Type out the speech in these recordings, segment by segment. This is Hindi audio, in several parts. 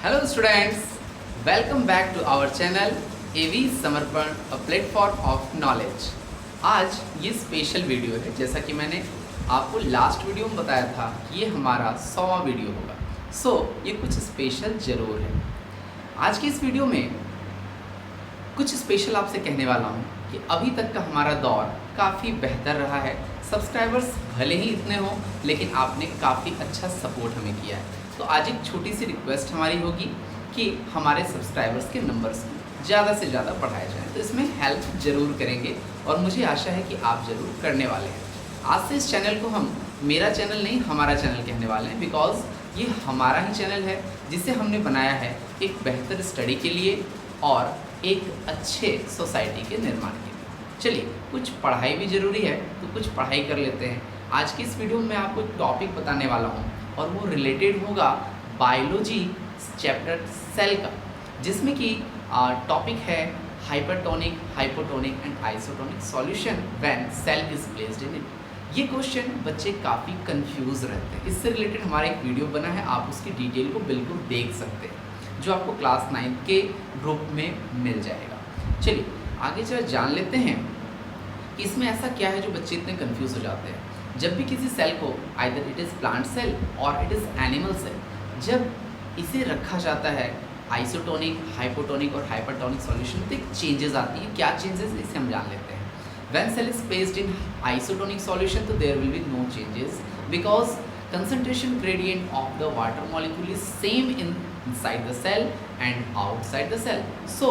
Hello students, welcome back to our channel AV समर्पण a platform of knowledge। आज ये स्पेशल वीडियो है, जैसा कि मैंने आपको लास्ट वीडियो में बताया था कि ये हमारा 100वां वीडियो होगा। ये कुछ स्पेशल ज़रूर है। आज की इस वीडियो में कुछ स्पेशल आपसे कहने वाला हूँ कि अभी तक का हमारा दौर काफ़ी बेहतर रहा है। सब्सक्राइबर्स भले ही इतने हों, लेकिन आपने काफ़ी अच्छा सपोर्ट हमें किया है। तो आज एक छोटी सी रिक्वेस्ट हमारी होगी कि हमारे सब्सक्राइबर्स के नंबर्स को ज़्यादा से ज़्यादा बढ़ाया जाए। तो इसमें हेल्प ज़रूर करेंगे और मुझे आशा है कि आप ज़रूर करने वाले हैं। आज से इस चैनल को हम मेरा चैनल नहीं, हमारा चैनल कहने वाले हैं, बिकॉज़ ये हमारा ही चैनल है जिसे हमने बनाया है एक बेहतर स्टडी के लिए और एक अच्छे सोसाइटी के निर्माण के लिए। चलिए, कुछ पढ़ाई भी ज़रूरी है, तो कुछ पढ़ाई कर लेते हैं। आज की इस वीडियो में मैं आपको टॉपिक बताने वाला हूँ और वो रिलेटेड होगा बायोलॉजी चैप्टर सेल का, जिसमें कि टॉपिक है hypertonic, hypotonic and isotonic solution when cell is placed in it. ये क्वेश्चन बच्चे काफ़ी कंफ्यूज रहते हैं। इससे रिलेटेड हमारा एक वीडियो बना है, आप उसकी डिटेल को बिल्कुल देख सकते हैं, जो आपको क्लास 9 के ग्रुप में मिल जाएगा। चलिए आगे चल जान लेते हैं कि इसमें ऐसा क्या है जो बच्चे इतने कंफ्यूज हो जाते हैं। जब भी किसी सेल को, either it is plant cell और इट इज़ एनिमल सेल, जब इसे रखा जाता है आइसोटोनिक, हाइपोटोनिक और हाइपरटोनिक सॉल्यूशन, तो एक चेंजेस आती है। क्या चेंजेस, इसे हम जान लेते हैं। When cell is placed in isotonic solution, तो there will be no changes because concentration gradient of the water molecule is same inside the cell and outside the cell. So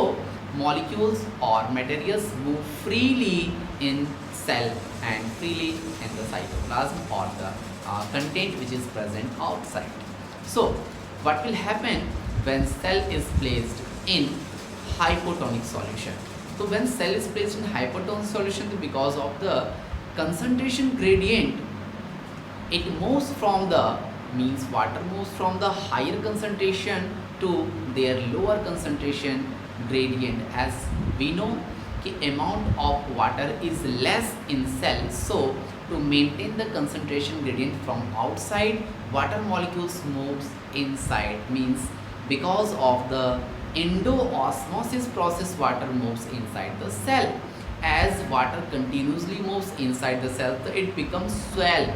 molecules or materials move freely in cell and freely in the cytoplasm or the content which is present outside. So what will happen when cell is placed in hypotonic solution? So when cell is placed in hypotonic solution, because of the concentration gradient, it moves from the, means water moves from the higher concentration to their lower concentration gradient. As we know कि amount of water is less in cell, so to maintain the concentration gradient from outside, water molecules moves inside, means because of the endoosmosis process water moves inside the cell. As water continuously moves inside the cell, so it becomes swell.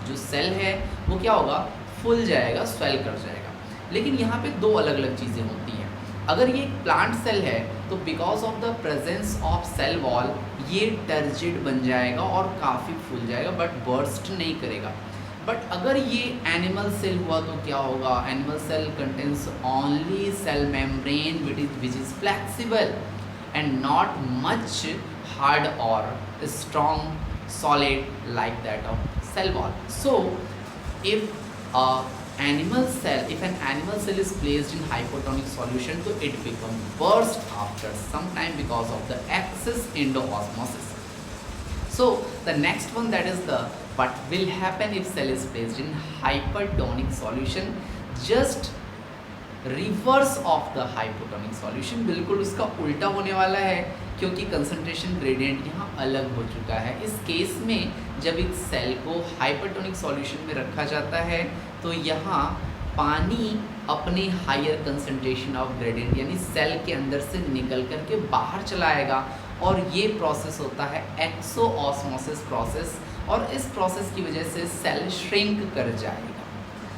जो सेल है वो क्या होगा, फुल जाएगा, स्वेल कर जाएगा। लेकिन यहाँ पे दो अलग अलग चीज़ें होती हैं। अगर ये एक प्लांट सेल है तो because of the presence of cell wall ये टर्जिड बन जाएगा और काफ़ी फूल जाएगा, बट बर्स्ट नहीं करेगा। बट अगर ये एनिमल सेल हुआ तो क्या होगा, animal cell contains only cell membrane which is flexible and not much hard और strong solid like that of cell wall. So if an animal cell is placed in hypotonic solution, so it becomes burst after some time because of the excess endoosmosis. So the next one, that is the what will happen if cell is placed in hypertonic solution, just reverse of the hypotonic solution, बिल्कुल उसका उल्टा होने वाला है, क्योंकि कंसंट्रेशन ग्रेडियंट यहाँ अलग हो चुका है। इस केस में जब एक सेल को हाइपरटोनिक सॉल्यूशन में रखा जाता है तो यहाँ पानी अपने हायर कंसंट्रेशन ऑफ ग्रेडियंट यानी सेल के अंदर से निकल करके बाहर चला आएगा, और ये प्रोसेस होता है एक्सोऑस्मोसिस प्रोसेस, और इस प्रोसेस की वजह से सेल श्रिंक कर जाएगा,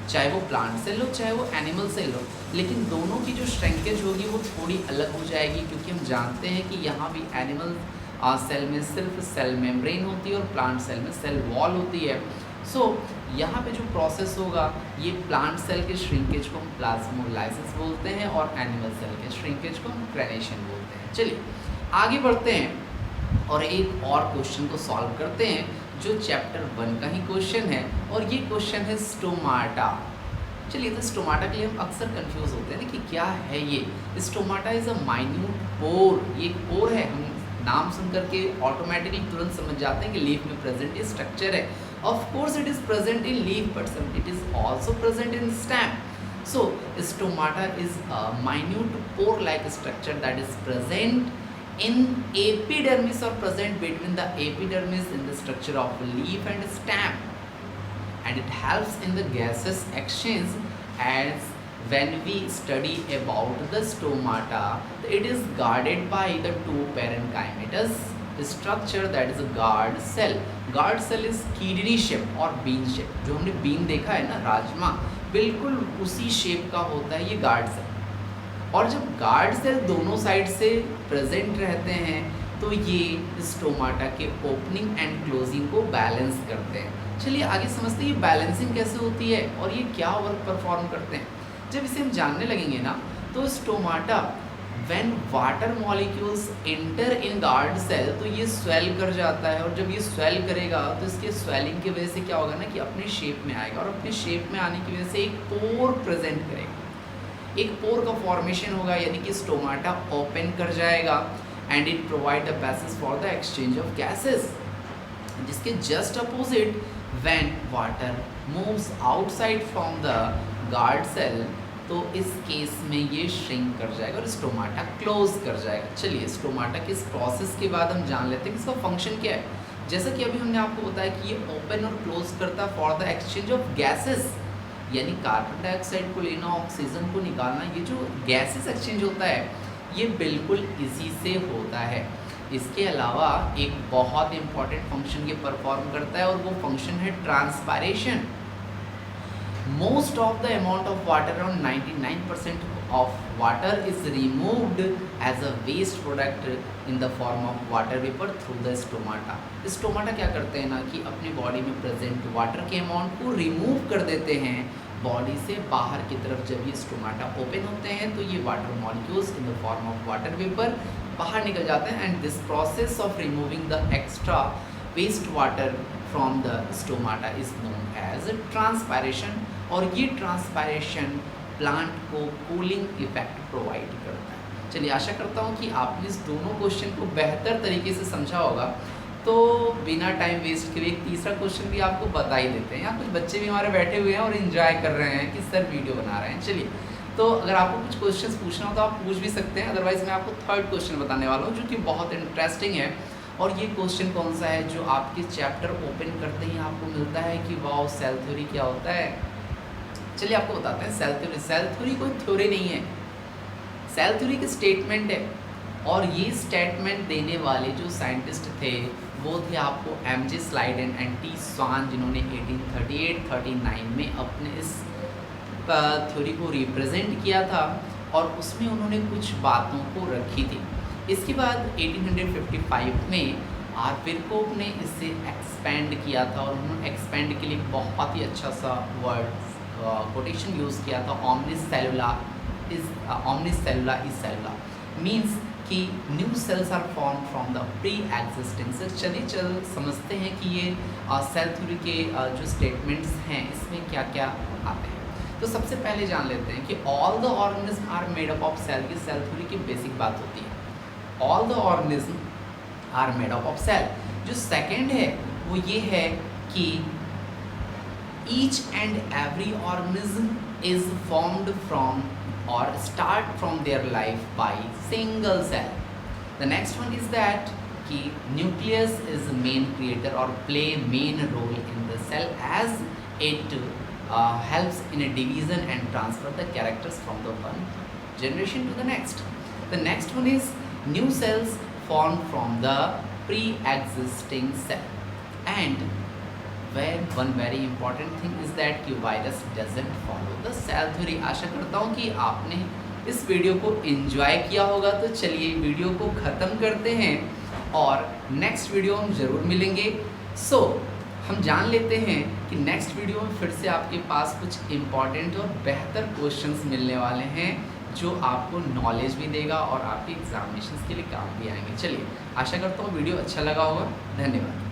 चाहे वो प्लांट सेल हो चाहे वो एनिमल सेल हो। लेकिन दोनों की जो श्रिंकेज होगी वो थोड़ी अलग हो जाएगी, क्योंकि हम जानते हैं कि यहाँ भी एनिमल सेल में सिर्फ सेल मेम्ब्रेन होती है और प्लांट सेल में सेल वॉल होती है। यहाँ पे जो प्रोसेस होगा, ये प्लांट सेल के श्रिंकेज को हम प्लाज्मोलाइसिस बोलते हैं और एनिमल सेल के श्रिंकेज को हम ग्रेनेशन बोलते हैं। चलिए आगे बढ़ते हैं और एक और क्वेश्चन को सॉल्व करते हैं, जो चैप्टर 1 का ही क्वेश्चन है, और ये क्वेश्चन है स्टोमाटा। चलिए, तो स्टोमाटा के लिए हम अक्सर कंफ्यूज होते हैं ना कि क्या है ये। स्टोमाटा इज़ अ माइन्यूट पोर, ये पोर है। हम नाम सुन करके ऑटोमेटिकली तुरंत समझ जाते हैं कि लीफ में प्रेजेंट ये स्ट्रक्चर है। Of course it is present in leaf, but it is also present in stem. So stomata is a minute pore like structure that is present in epidermis or present between the epidermis in the structure of leaf and stem, and it helps in the gaseous exchange as when we study about the stomata, it is guarded by the two parenchymatous structure, that is a guard cell. Guard cell is kidney shape और bean shape. जो हमने bean देखा है ना, राजमा, बिल्कुल उसी शेप का होता है ये गार्ड सेल। और जब गार्ड सेल दोनों साइड से प्रेजेंट रहते हैं तो ये स्टोमाटा के ओपनिंग एंड क्लोजिंग को बैलेंस करते हैं। चलिए आगे समझते हैं ये बैलेंसिंग कैसे होती है और ये क्या वर्क परफॉर्म करते हैं। जब इसे हम जानने लगेंगे ना, तो stomata when water molecules enter in guard cell तो ये स्वेल कर जाता है, और जब ये स्वेल करेगा तो इसके स्वेलिंग की वजह से क्या होगा ना कि अपने शेप में आएगा, और अपने शेप में आने की वजह से एक पोर प्रेजेंट करेगा, एक पोर का फॉर्मेशन होगा, यानी कि स्टोमाटा ओपन कर जाएगा and it provide the passage for the exchange of gases. जिसके just opposite when water moves outside from the guard cell तो इस केस में ये श्रिंक कर जाएगा और स्टोमाटा क्लोज कर जाएगा। चलिए स्टोमाटा के इस प्रोसेस के बाद हम जान लेते हैं कि इसका फंक्शन क्या है। जैसा कि अभी हमने आपको बताया कि ये ओपन और क्लोज करता है for the exchange of gases, यानी कार्बन डाइऑक्साइड को लेना, ऑक्सीजन को निकालना, ये जो गैसेस एक्सचेंज होता है ये बिल्कुल इसी से होता है। इसके अलावा एक बहुत इंपॉर्टेंट फंक्शन ये परफॉर्म करता है और वो फंक्शन है transpiration. Most of the amount of water, around 99% of water is removed as a waste product in the form of water vapor through the stomata. Stomata क्या करते हैं ना कि अपनी बॉडी में प्रेजेंट वाटर के अमाउंट को रिमूव कर देते हैं बॉडी से बाहर की तरफ। जब ये स्टोमाटा ओपन होते हैं तो ये water molecules in the form of water vapour बाहर निकल जाते हैं, and this process of removing the extra waste water from the stomata is known as transpiration. और ये ट्रांसपायरेशन प्लांट को कूलिंग इफेक्ट प्रोवाइड करता है। चलिए आशा करता हूँ कि आपने इस दोनों क्वेश्चन को बेहतर तरीके से समझा होगा। तो बिना टाइम वेस्ट के लिए एक तीसरा क्वेश्चन भी आपको बता ही देते हैं। यहाँ कुछ बच्चे भी हमारे बैठे हुए हैं और इन्जॉय कर रहे हैं कि सर वीडियो बना रहे हैं। चलिए, तो अगर आपको कुछ क्वेश्चन पूछना हो तो आप पूछ भी सकते हैं, अदरवाइज मैं आपको थर्ड क्वेश्चन बताने वाला हूँ जो कि बहुत इंटरेस्टिंग है। और ये क्वेश्चन कौन सा है जो आपके चैप्टर ओपन करते ही आपको मिलता है कि वाओ सेल थ्योरी क्या होता है। चलिए आपको बताते हैं सेल थ्योरी। सेल थ्योरी कोई थ्योरी नहीं है, सेल थ्योरी की स्टेटमेंट है। और ये स्टेटमेंट देने वाले जो साइंटिस्ट थे वो थे आपको MJ स्लाइडेन एंड T स्वान, जिन्होंने 1838-39 में अपने इस थ्योरी को रिप्रेजेंट किया था और उसमें उन्होंने कुछ बातों को रखी थी। इसके बाद 1855 में आर्पिरकोप ने इसे एक्सपेंड किया था, और उन्होंने एक्सपेंड के लिए बहुत ही अच्छा सा वर्ड कोटेशन यूज़ किया था, omnis cellula is cellula, means कि new cells are form from the pre existing cell. चलिए समझते हैं कि ये सेल थ्योरी के जो स्टेटमेंट्स हैं इसमें क्या क्या आते हैं। तो सबसे पहले जान लेते हैं कि all the organism are made up of cell की सेल थ्योरी की बेसिक बात होती है। All the organism are made up of cell. जो सेकेंड है वो ये है कि each and every organism is formed from or start from their life by single cell. The next one is that कि nucleus is the main creator or play main role in the cell as it helps in a division and transfer the characters from the one generation to the next. The next one is new cells formed from the pre-existing cell. And one very important thing is that कि virus doesn't follow the cell theory। आशा करता हूँ कि आपने इस वीडियो को एंजॉय किया होगा। तो चलिए वीडियो को ख़त्म करते हैं और नेक्स्ट वीडियो हम ज़रूर मिलेंगे। हम जान लेते हैं कि नेक्स्ट वीडियो में फिर से आपके पास कुछ इम्पॉर्टेंट और बेहतर क्वेश्चंस मिलने वाले हैं जो आपको नॉलेज भी देगा और आपके एग्जामिनेशंस के लिए काम भी आएंगे। चलिए आशा करता हूँ वीडियो अच्छा लगा होगा। धन्यवाद।